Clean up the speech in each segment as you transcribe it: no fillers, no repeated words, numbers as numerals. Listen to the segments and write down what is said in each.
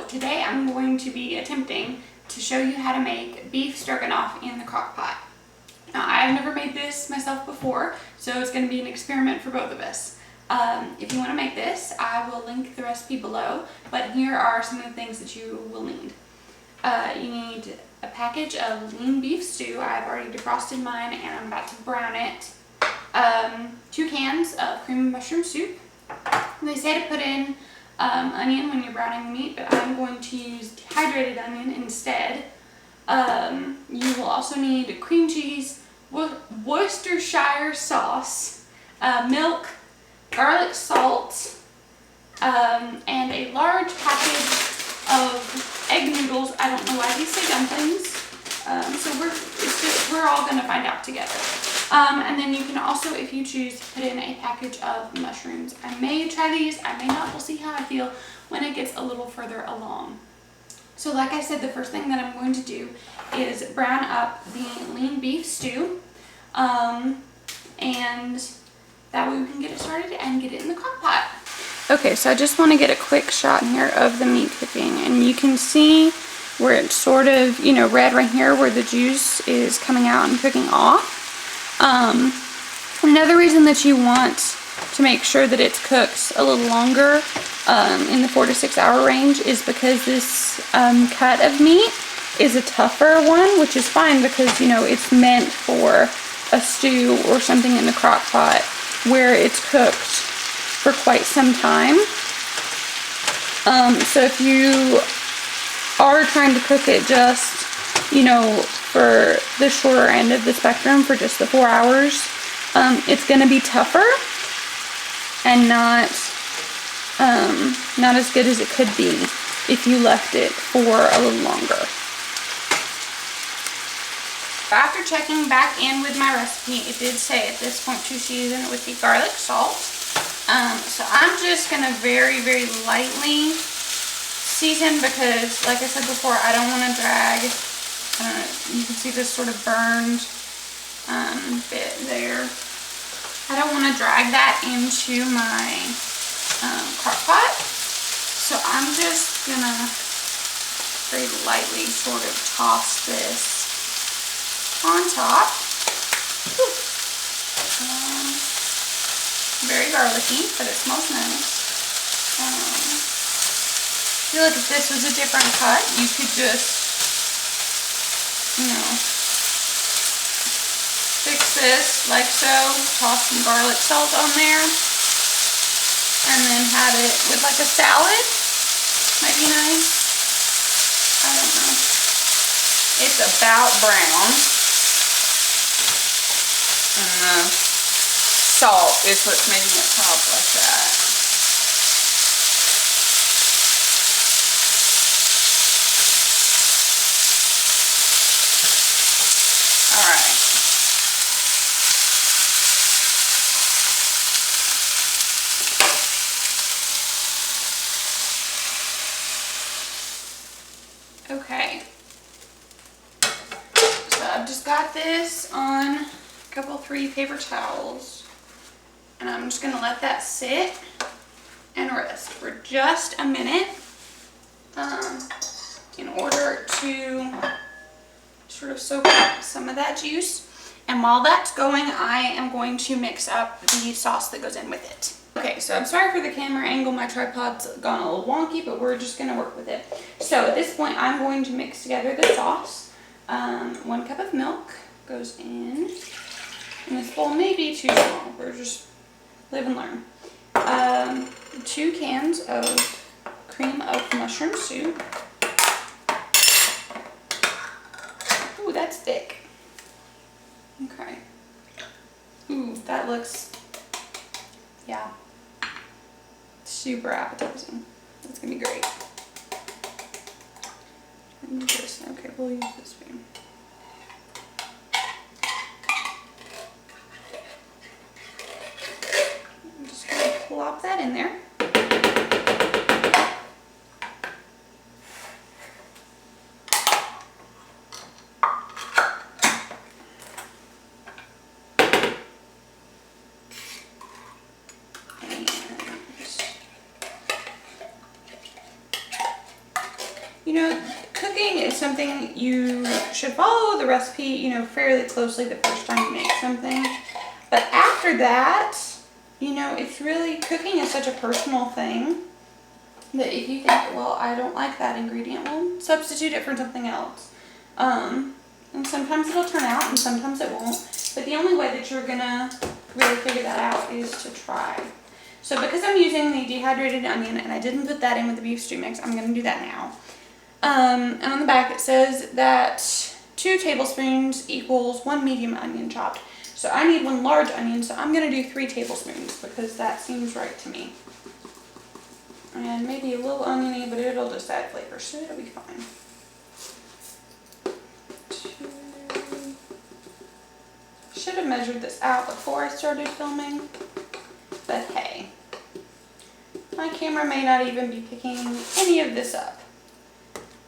today I'm going to be attempting to show you how to make beef stroganoff in the crock pot. Now, I've never made this myself before, so it's going to be an experiment for both of us. If you want to make this, I will link the recipe below, but here are some of the things that you will need. You need a package of lean beef stew. I've already defrosted mine and I'm about to brown it. 2 cans of cream of mushroom soup. They say to put in onion when you're browning the meat, but I'm going to use dehydrated onion instead. You will also need cream cheese, Worcestershire sauce, milk, garlic salt, and a large package of egg noodles. I don't know why these say dumplings, so we're all gonna find out together. And then you can also, if you choose, put in a package of mushrooms. I may try these, I may not. We'll see how I feel when it gets a little further along. So like I said, the first thing that I'm going to do is brown up the lean beef stew, and that way we can get it started and get it in the crock pot. Okay, so I just want to get a quick shot in here of the meat cooking, and you can see where it's sort of, you know, red right here where the juice is coming out and cooking off. Another reason that you want to make sure that it's cooked a little longer in the 4 to 6 hour range is because this cut of meat is a tougher one, which is fine because, you know, it's meant for a stew or something in the crock pot where it's cooked for quite some time. So if you are trying to cook it just, you know, for the shorter end of the spectrum, for just the 4 hours, it's going to be tougher and not as good as it could be if you left it for a little longer. After checking back in with my recipe, it did say at this point to season it with the garlic salt. So I'm just going to very, very lightly season because, like I said before, I don't want to drag. I don't know, you can see this sort of burned bit there. I don't want to drag that into my crock pot. So I'm just going to very lightly sort of toss this on top. Very garlicky, but it smells nice. I feel like if this was a different cut, you could just, you know, fix this like so, toss some garlic salt on there, and then have it with like a salad. Might be nice. I don't know. It's about brown. And the salt is what's making it pop like that. Alright. Okay. So I've just got this on a couple 3 paper towels, and I'm just going to let that sit and rest for just a minute in order to sort of soak up some of that juice. And while that's going, I am going to mix up the sauce that goes in with it. Okay, so I'm sorry for the camera angle. My tripod's gone a little wonky, but we're just going to work with it. So at this point, I'm going to mix together the sauce. 1 cup of milk goes in. And this bowl may be too small. We're just live and learn. 2 cans of cream of mushroom soup. Ooh, that's thick. Okay. Ooh, that looks, yeah, super appetizing. That's gonna be great. Okay, we'll use this spoon. I'm just gonna plop that in there. You know, cooking is something you should follow the recipe, you know, fairly closely the first time you make something. But after that, you know, it's really, cooking is such a personal thing that if you think, well, I don't like that ingredient, well, substitute it for something else. And sometimes it'll turn out and sometimes it won't. But the only way that you're gonna really figure that out is to try. So because I'm using the dehydrated onion and I didn't put that in with the beef stew mix, I'm gonna do that now. And on the back it says that 2 tablespoons equals 1 medium onion chopped. So I need 1 large onion, so I'm gonna do 3 tablespoons because that seems right to me. And maybe a little oniony, but it'll just add flavor, so it'll be fine. 2. Should have measured this out before I started filming, but hey, my camera may not even be picking any of this up,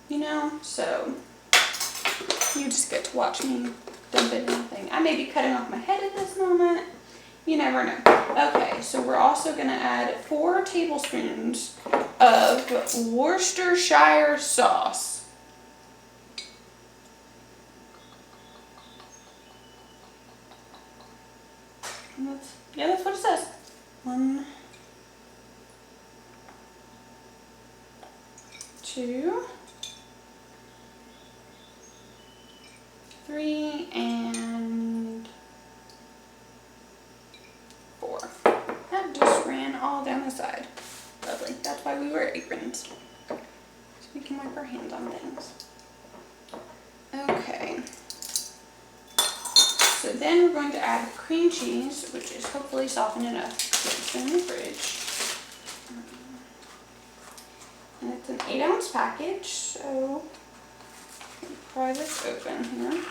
you know, so you just get to watch me dump in anything. I may be cutting off my head at this moment. You never know. Okay, so we're also going to add 4 tablespoons of Worcestershire sauce. And that's what it says. 1, 2, 3, and 4. That just ran all down the side. Lovely. That's why we wear aprons, so we can wipe our hands on things. Okay. So then we're going to add cream cheese, which is hopefully softened enough to get in the fridge. And it's an 8-ounce package, so pry this open here.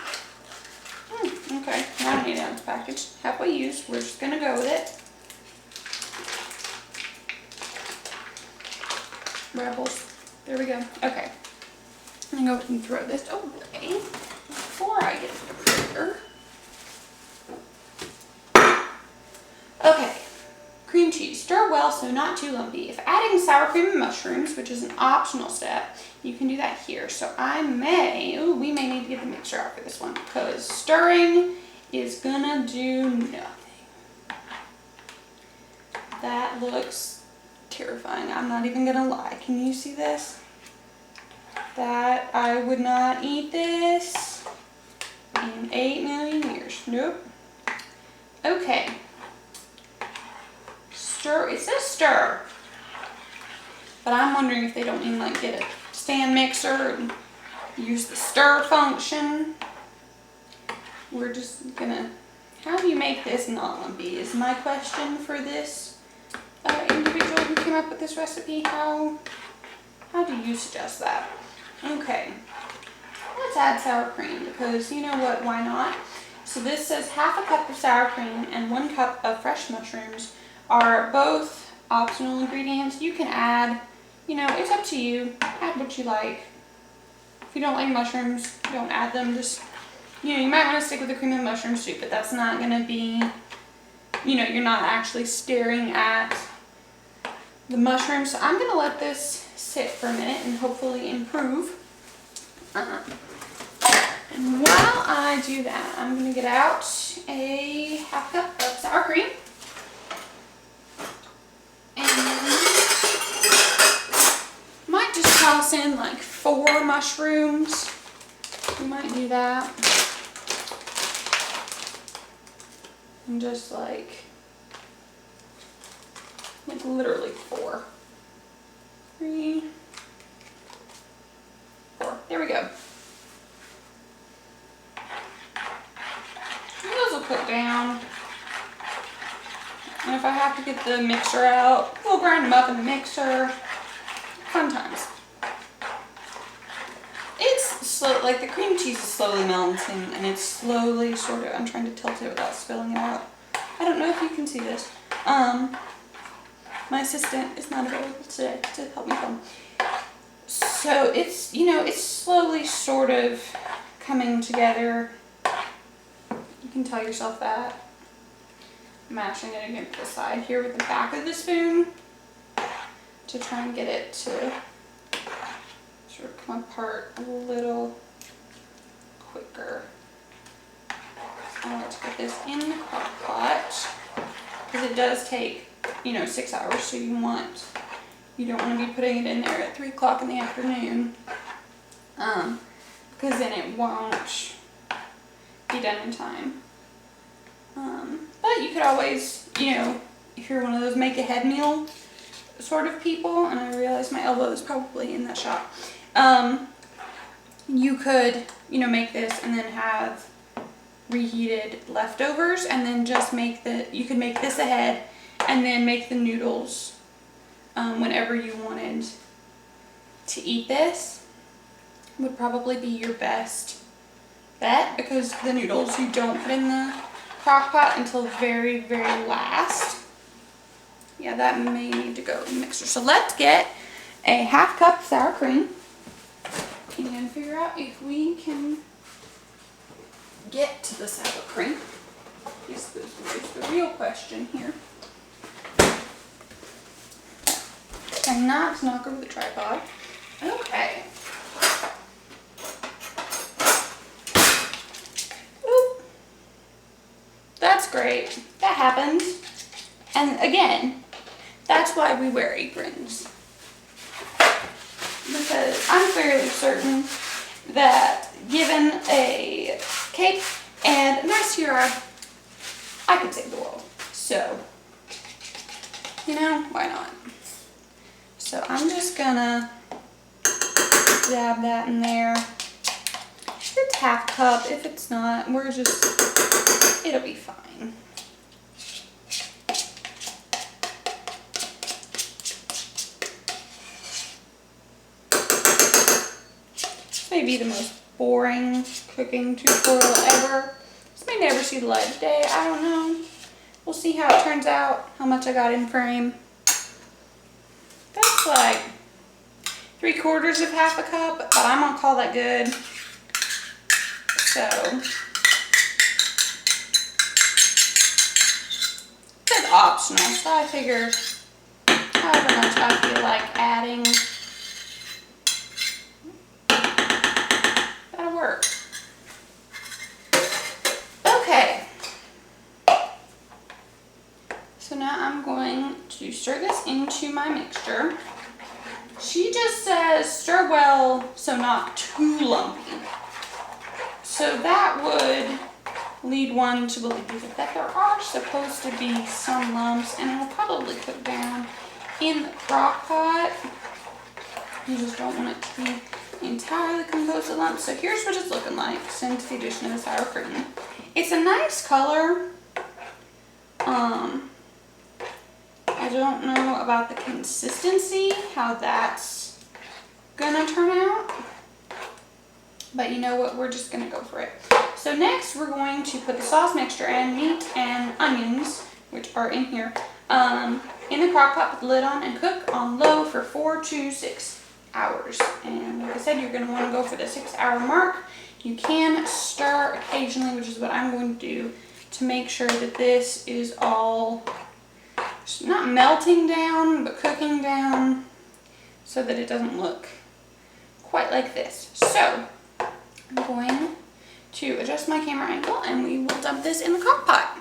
Okay, not an 8-ounce package, halfway used. We're just gonna go with it. Rebels. There we go. Okay. I'm gonna go and throw this away before I get to the printer. Okay. Cream cheese. Stir well so not too lumpy. If adding sour cream and mushrooms, which is an optional step, you can do that here. So we may need to get the mixture out for this one because stirring is gonna do nothing. That looks terrifying. I'm not even gonna lie. Can you see this? That I would not eat this in 8 million years. Nope. Okay. Stir. It says stir, but I'm wondering if they don't even like get a stand mixer and use the stir function. We're just gonna, how do you make this not lumpy is my question for this individual who came up with this recipe. How do you suggest that? Okay, let's add sour cream because you know what, why not? So this says 1/2 cup of sour cream and 1 cup of fresh mushrooms are both optional ingredients. You can add, you know, it's up to you. Add what you like. If you don't like mushrooms, don't add them. Just, you know, you might want to stick with the cream and mushroom soup, but that's not going to be, you know, you're not actually staring at the mushrooms. So I'm going to let this sit for a minute and hopefully improve. And while I do that, I'm going to get out a 1/2 cup of sour cream. Might just toss in like 4 mushrooms. We might do that. And just like literally 4. 3, 4. There we go. Those will cook down. And if I have to get the mixer out, we'll grind them up in the mixer. Fun times. It's slow, like the cream cheese is slowly melting and it's slowly sort of, I'm trying to tilt it without spilling it out. I don't know if you can see this. My assistant is not available today to help me film. So it's, you know, it's slowly sort of coming together. You can tell yourself that. Mashing it against the side here with the back of the spoon to try and get it to sort of come apart a little quicker. I like to put this in the crock pot because it does take, 6 hours, so you don't want to be putting it in there at 3 o'clock in the afternoon, because then it won't be done in time. But you could always, if you're one of those make ahead meal sort of people, and I realize my elbow is probably in that shot, you could, make this and then have reheated leftovers, and then just you could make this ahead and then make the noodles whenever you wanted to eat this. Would probably be your best bet, because the noodles you don't put in the crock pot until very, very last. Yeah, that may need to go in the mixer. So let's get a 1/2 cup sour cream and figure out if we can get to the sour cream. Is the real question here. And not to knock over the tripod. Okay. Oop. That's great. That happens. And again, that's why we wear aprons. Because I'm fairly certain that given a cape and a nice tiara, I could save the world. So, why not? So I'm just gonna dab that in there. If it's 1/2 cup, if it's not, it'll be fine. This may be the most boring cooking tutorial ever. This may never see the light of day, I don't know. We'll see how it turns out, how much I got in frame. That's like 3/4 of 1/2 cup, but I'm gonna call that good. So, it's optional, so I figure however much I feel like adding, that'll work. Okay. So now I'm going to stir this into my mixture. She just says stir well so not too lumpy. So that would lead one to believe that there are supposed to be some lumps, and it'll probably cook down in the crock pot. You just don't want it to be entirely composed of lumps. So here's what it's looking like since the addition of the sour cream. It's a nice color. I don't know about the consistency, how that's gonna turn out, but you know what, we're just gonna go for it. So next we're going to put the sauce mixture and meat and onions, which are in here, in the crock pot with the lid on, and cook on low for 4 to 6 hours. And like I said, you're gonna wanna go for the 6-hour mark. You can stir occasionally, which is what I'm going to do, to make sure that this is all not melting down, but cooking down, so that it doesn't look quite like this. So I'm going to adjust my camera angle and we will dump this in the crock pot.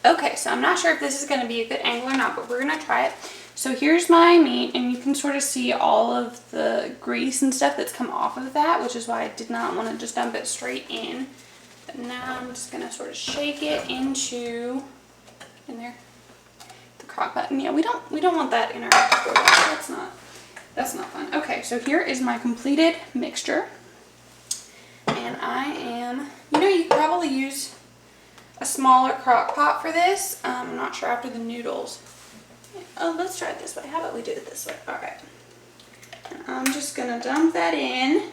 Okay, so I'm not sure if this is going to be a good angle or not, but we're going to try it. So here's my meat, and you can sort of see all of the grease and stuff that's come off of that, which is why I did not want to just dump it straight in. But now I'm just going to sort of shake it into in there, the crock pot. And yeah, we don't want that in our tutorial. That's not fun. Okay, so here is my completed mixture, and I am, you could probably use a smaller crock pot for this. I'm not sure after the noodles. Oh, let's try it this way. How about we do it this way? All right. And I'm just gonna dump that in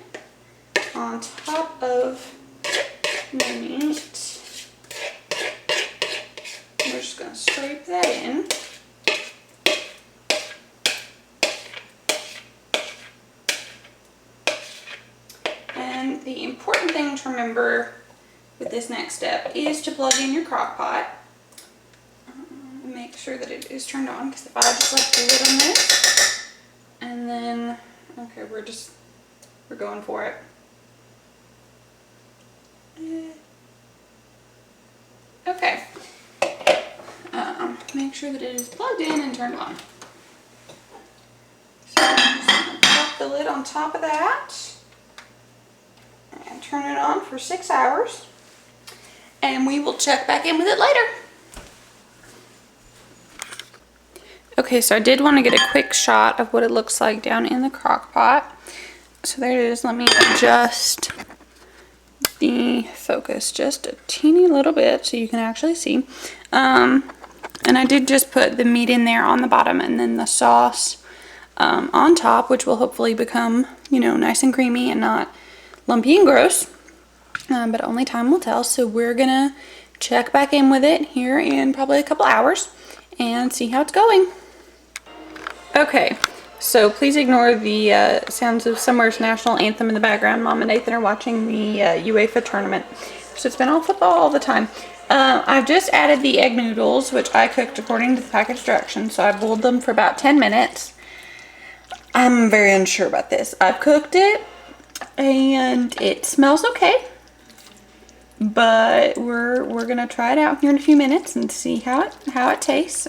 on top of my meat. We're just going to scrape that in. And the important thing to remember with this next step is to plug in your crock pot. Make sure that it is turned on, because if I just left the lid on this and then Okay, we're going for it. Okay. Make sure that it is plugged in and turned on. So I'm just going to pop the lid on top of that and turn it on for 6 hours. And we will check back in with it later. Okay, so I did want to get a quick shot of what it looks like down in the crock pot. So there it is. Let me adjust the focus just a teeny little bit so you can actually see. And I did just put the meat in there on the bottom and then the sauce on top, which will hopefully become, you know, nice and creamy and not lumpy and gross. But only time will tell. So we're gonna check back in with it here in probably a couple hours and see how it's going. Okay, so please ignore the sounds of Summer's national anthem in the background. Mom and Nathan are watching the UEFA tournament. So it's been all football all the time. I've just added the egg noodles, which I cooked according to the package directions. So I boiled them for about 10 minutes. I'm very unsure about this. I've cooked it and it smells okay. But we're gonna try it out here in a few minutes and see how it tastes.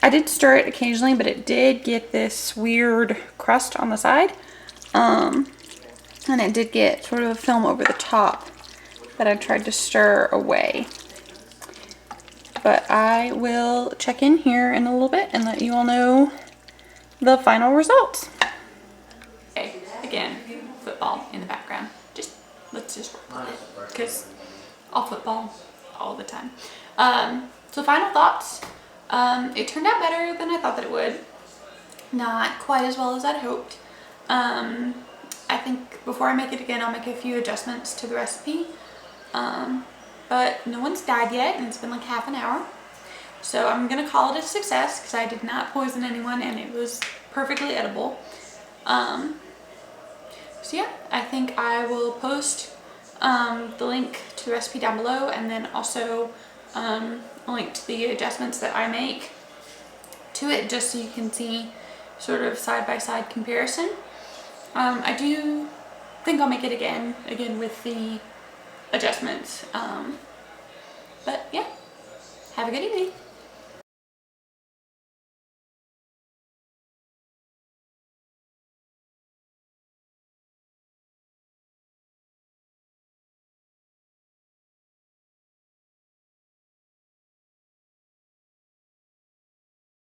I did stir it occasionally, but it did get this weird crust on the side. And it did get sort of a film over the top that I tried to stir away. But I will check in here in a little bit and let you all know the final results. Okay, again, football in the background. Let's just roll with it, because all football all the time. So final thoughts. It turned out better than I thought that it would. Not quite as well as I'd hoped. I think before I make it again, I'll make a few adjustments to the recipe. But no one's died yet, and it's been like half an hour. So I'm gonna call it a success because I did not poison anyone and it was perfectly edible. So yeah, I think I will post the link to the recipe down below, and then also a link to the adjustments that I make to it, just so you can see sort of side-by-side comparison. I do think I'll make it again with the adjustments. But yeah, have a good evening.